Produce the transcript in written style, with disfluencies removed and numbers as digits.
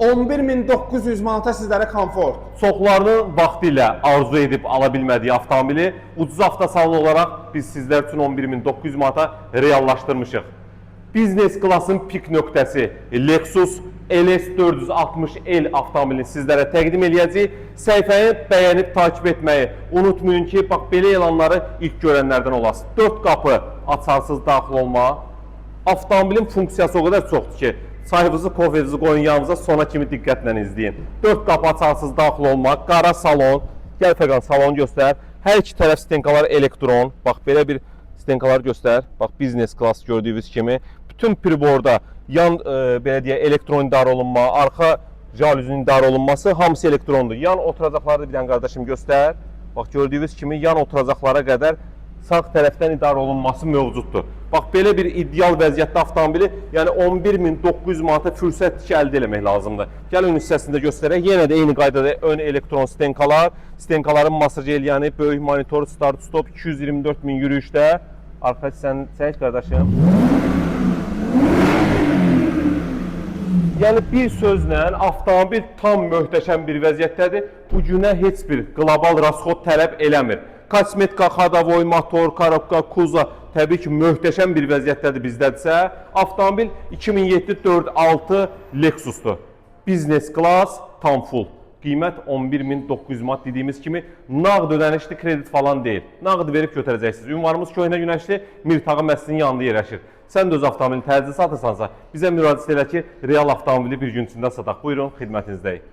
11.900 manata sizlərə komfort. Çoxlarının vaxtı ilə arzu edib ala bilmədiyi avtomobili ucuz avtosalon olaraq biz sizlər üçün 11.900 manata reallaşdırmışıq. Biznes klasın pik nöqtəsi Lexus LS460L avtomobilini sizlərə təqdim edəcəyik. Səhifəni bəyənib takip etməyi unutmayın ki, bax belə elanları ilk görənlərdən olasınız. 4 qapı açarsız daxil olma. Avtomobilin funksiyası o qədər çoxdur ki, çayınızı, kofenizi qoyun yanınıza, sona kimi diqqətlə izləyin. 4 qapı açarsız daxil olma, qara salon, gəl Fəqan salonu göstər. Hər iki tərəf stenkalar elektron, bax belə bir stenkalar göstər. Bax biznes klas gördüyünüz kimi. Bütün priborda yan belə deyə elektron idarə olunma, arxa jalüzünün idarə olunması hamısı elektrondur. Yan oturacaqları bir dənə qardaşım göstər. Bax gördüyünüz kimi yan oturacaqlara qədər sağ tərəfdən idarə olunması mövcuddur. Bax belə bir ideal vəziyyətdə avtomobili, yəni 11.900 manata fürsət əldə eləmək lazımdır. Gəl ön hissəsində göstərək. Yenə də eyni qaydada ön elektron stenkalar, stenkaların masaj eləyəni, böyük monitor, start stop 224.000 yürüyüşdə. Arxa hissəni çək qardaşım. Yəni bir sözlə avtomobil tam möhtəşəm bir vəziyyətdədir. Bu günə heç bir qlobal rasxod tələb eləmir. Kosmetika, xadavoy, motor, korobka, kuza təbii ki möhtəşəm bir vəziyyətdədir bizdədirsə. Avtomobil 2007-4.6 Lexus'dur. Biznes class tam full. Qiymət 11.900 manat dediyimiz kimi nağd ödənişli kredit falan deyil. Nağd verib götürəcəksiniz. Ünvanımız Köhnə Günəşli Mirtağı məscidinin yanında yerləşir. Sən də öz avtomobili təcili satırsansa bizə müraciət elə ki, real avtomobili bir gün içində sataq. Buyurun, xidmətinizdəyik.